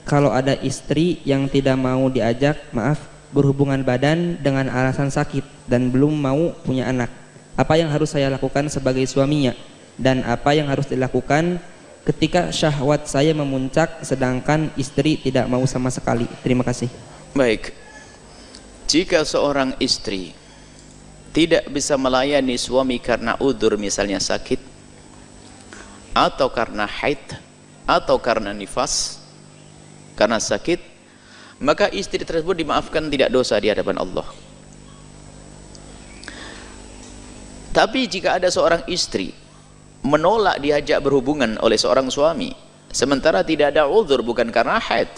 kalau ada istri yang tidak mau diajak, berhubungan badan dengan alasan sakit dan belum mau punya anak. Apa yang harus saya lakukan sebagai suaminya? Dan apa yang harus dilakukan ketika syahwat saya memuncak sedangkan istri tidak mau sama sekali? Terima kasih. Baik. Jika seorang istri tidak bisa melayani suami karena udzur, misalnya sakit, atau karena haid, atau karena nifas, karena sakit, maka istri tersebut dimaafkan, tidak dosa di hadapan Allah. Tapi jika ada seorang istri menolak diajak berhubungan oleh seorang suami sementara tidak ada udzur, bukan karena haid,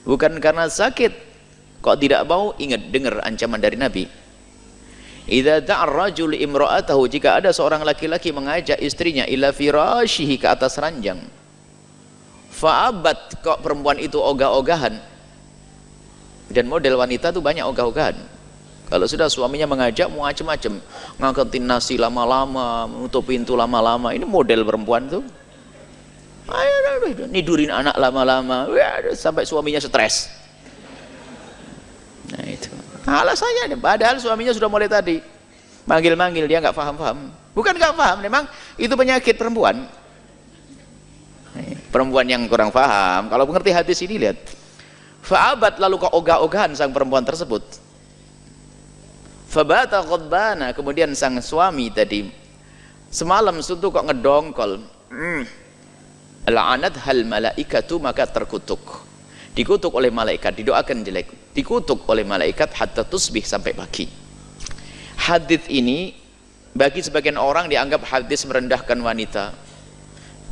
bukan karena sakit, kok tidak mau, ingat, dengar ancaman dari Nabi. Idza da'a ar-rajul imra'atahu, jika ada seorang laki-laki mengajak istrinya ila firashihi, ke atas ranjang, fa'abat, kok perempuan itu ogah-ogahan, dan model wanita itu banyak ogah-ogahan. Kalau sudah suaminya mengajak mau macam-macam, ngangkatin nasi lama-lama, menutup pintu lama-lama, ini model perempuan tuh. Nidurin anak lama-lama, sampai suaminya stres. Nah itu alasannya, padahal suaminya sudah mulai tadi manggil-manggil, dia nggak paham-paham. Bukan nggak paham, memang itu penyakit perempuan. Perempuan yang kurang paham. Kalau mengerti hadis ini, lihat, fa'abat, lalu kok ogah-ogahan sang perempuan tersebut. Fabata ghadbana, kemudian sang suami tadi semalam suntuk kok ngedongkol. La'anat hal malaikatu, maka terkutuk, dikutuk oleh malaikat, didoakan jelek, dikutuk oleh malaikat hatta tusbih, sampai pagi. Hadis ini bagi sebagian orang dianggap hadis merendahkan wanita.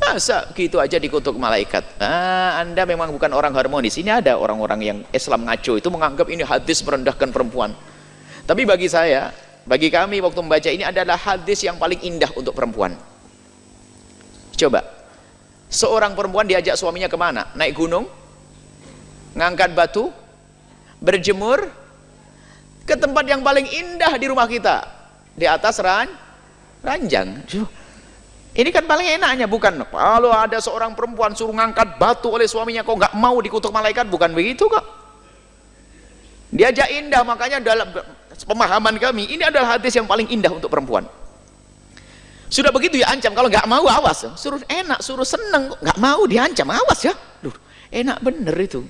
Masa gitu aja dikutuk malaikat? Anda memang bukan orang harmonis. Ini ada orang-orang yang Islam ngaco itu menganggap ini hadis merendahkan perempuan. Tapi bagi saya, bagi kami waktu membaca ini adalah hadis yang paling indah untuk perempuan. Coba, seorang perempuan diajak suaminya kemana? Naik gunung, ngangkat batu, berjemur, ke tempat yang paling indah di rumah kita, di atas ranjang. Ini kan paling enaknya, bukan? Kalau ada seorang perempuan suruh ngangkat batu oleh suaminya, kok nggak mau, dikutuk malaikat, bukan begitu kok. Diajak indah, makanya dalam pemahaman kami ini adalah hadis yang paling indah untuk perempuan. Sudah begitu ya ancam, kalau nggak mau awas, suruh enak, suruh seneng, nggak mau diancam, awas ya. Duh, enak bener itu.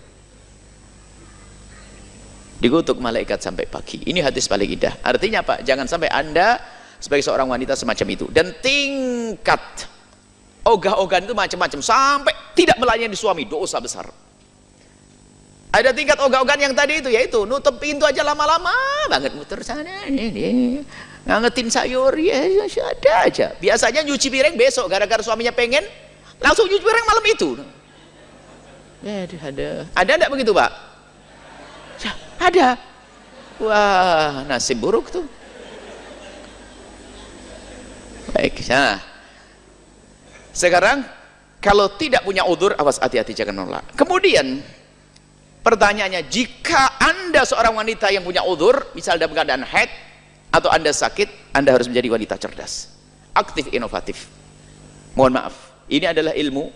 Dikutuk malaikat sampai pagi. Ini hadis paling indah. Artinya apa? Jangan sampai Anda sebagai seorang wanita semacam itu. Dan tingkat ogah-ogahan itu macam-macam, sampai tidak melayani suami, dosa besar. Ada tingkat ogah-ogahan yang tadi itu, yaitu nutup pintu aja lama-lama banget, muter sana ini, ngangetin sayur, ya ada aja. Biasanya nyuci piring besok, gara-gara suaminya pengen langsung nyuci piring malam itu. Ada enggak begitu, Pak? Ada. Wah, nasib buruk tuh. Baik, nah sekarang kalau tidak punya udzur, awas, hati-hati, jangan nolak. Kemudian pertanyaannya, jika Anda seorang wanita yang punya udzur, misal dalam keadaan haid atau Anda sakit, Anda harus menjadi wanita cerdas, aktif, inovatif. Mohon maaf, ini adalah ilmu.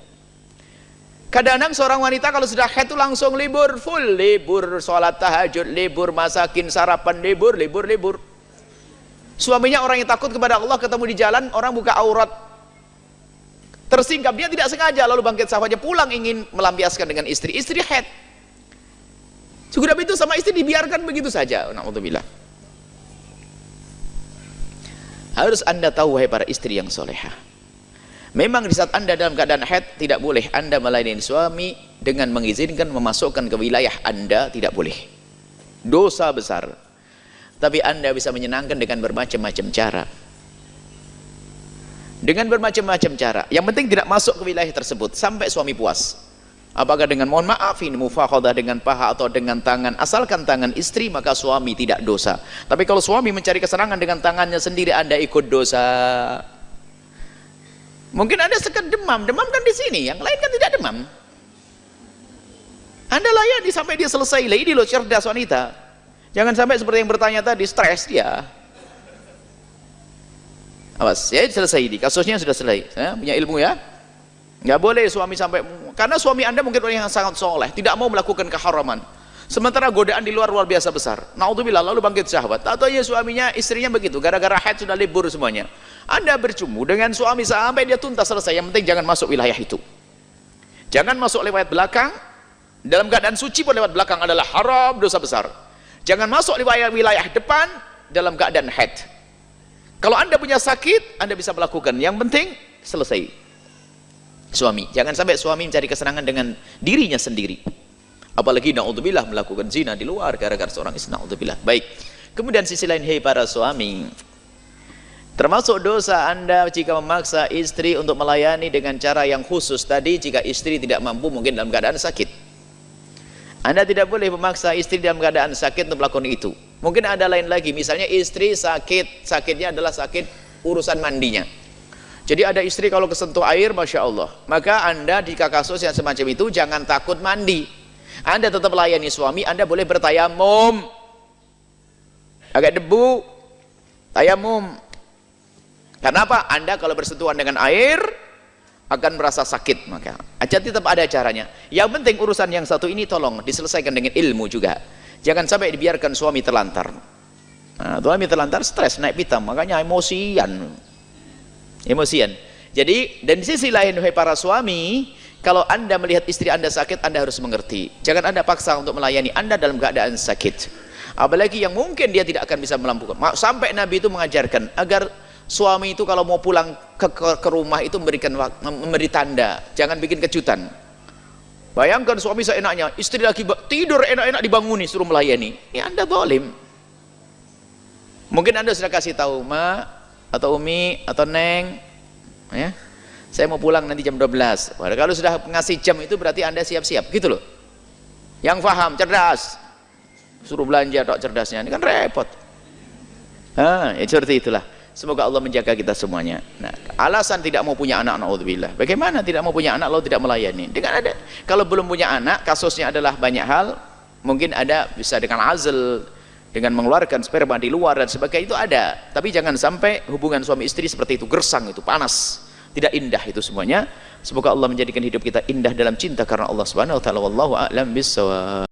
Kadang-kadang seorang wanita kalau sudah haid itu langsung libur, full libur, sholat tahajud, libur, masakin, sarapan, libur. Suaminya orang yang takut kepada Allah, ketemu di jalan, orang buka aurat, tersingkap, dia tidak sengaja, lalu bangkit sahwatnya, pulang ingin melampiaskan dengan istri haid. Sudah itu sama istri dibiarkan begitu saja. Na'udzubillah. Harus Anda tahu, wahai para istri yang solehah, memang di saat Anda dalam keadaan haid, tidak boleh Anda melayani suami dengan mengizinkan memasukkan ke wilayah Anda, tidak boleh. Dosa besar. Tapi Anda bisa menyenangkan dengan bermacam-macam cara. Dengan bermacam-macam cara. Yang penting tidak masuk ke wilayah tersebut sampai suami puas. Apakah dengan mohon maaf ini mufakhadah dengan paha atau dengan tangan, asalkan tangan istri, maka suami tidak dosa. Tapi kalau suami mencari kesenangan dengan tangannya sendiri, Anda ikut dosa. Mungkin Anda sekedar demam kan di sini, yang lain kan tidak demam. Anda layani sampai dia selesai. Ini loh cerdas wanita. Jangan sampai seperti yang bertanya tadi, stres dia. Awas, ya selesai ini, kasusnya sudah selesai. Saya punya ilmu ya. Nggak boleh suami sampai, karena suami Anda mungkin orang yang sangat soleh, tidak mau melakukan keharaman. Sementara godaan di luar biasa besar. Naudzubillah, lalu bangkit syahwat. Atau ya suaminya, istrinya begitu, gara-gara haid sudah libur semuanya. Anda bercumbu dengan suami sampai dia tuntas selesai. Yang penting jangan masuk wilayah itu. Jangan masuk lewat belakang. Dalam keadaan suci pun lewat belakang adalah haram, dosa besar. Jangan masuk wilayah depan dalam keadaan haid. Kalau Anda punya sakit, Anda bisa melakukan. Yang penting selesai. Suami, jangan sampai suami mencari kesenangan dengan dirinya sendiri. Apalagi naudzubillah melakukan zina di luar gara-gara seorang istri, naudzubillah. Baik. Kemudian sisi lain, hei para suami, termasuk dosa Anda jika memaksa istri untuk melayani dengan cara yang khusus tadi jika istri tidak mampu, mungkin dalam keadaan sakit. Anda tidak boleh memaksa istri dalam keadaan sakit untuk melakukan itu. Mungkin ada lain lagi, misalnya istri sakit, sakitnya adalah sakit urusan mandinya. Jadi ada istri kalau kesentuh air, Masya Allah, maka Anda di kasus yang semacam itu jangan takut mandi. Anda tetap layani suami, Anda boleh bertayamum. Agak debu, tayamum. Karena apa? Anda kalau bersentuhan dengan air akan merasa sakit, maka aja tetap ada caranya. Yang penting urusan yang satu ini tolong diselesaikan dengan ilmu juga. Jangan sampai dibiarkan suami terlantar. Nah, suami terlantar stres, naik pitam, makanya emosian. Jadi, dan di sisi lain, wahai para suami, kalau Anda melihat istri Anda sakit, Anda harus mengerti. Jangan Anda paksa untuk melayani Anda dalam keadaan sakit. Apalagi yang mungkin dia tidak akan bisa melampukan. Sampai Nabi itu mengajarkan agar suami itu kalau mau pulang ke rumah itu memberi tanda, jangan bikin kejutan. Bayangkan suami seenaknya, istri lagi tidur enak-enak dibanguni suruh melayani. Ya Anda zalim. Mungkin Anda sudah kasih tahu, Ma atau Umi atau Neng, ya, saya mau pulang nanti jam 12. Waduh, kalau sudah ngasih jam itu berarti Anda siap-siap, gitu loh. Yang paham, cerdas, suruh belanja tok cerdasnya, ini kan repot. Ya seperti itulah. Semoga Allah menjaga kita semuanya. Nah, alasan tidak mau punya anak, naudzubillah. Bagaimana tidak mau punya anak lalu tidak melayani? Dengan ada, kalau belum punya anak, kasusnya adalah banyak hal. Mungkin ada bisa dengan azl, dengan mengeluarkan sperma di luar dan sebagainya, itu ada. Tapi jangan sampai hubungan suami istri seperti itu, gersang itu, panas, tidak indah itu semuanya. Semoga Allah menjadikan hidup kita indah dalam cinta karena Allah Subhanahu wa taala. Wallahu a'lam bissawab.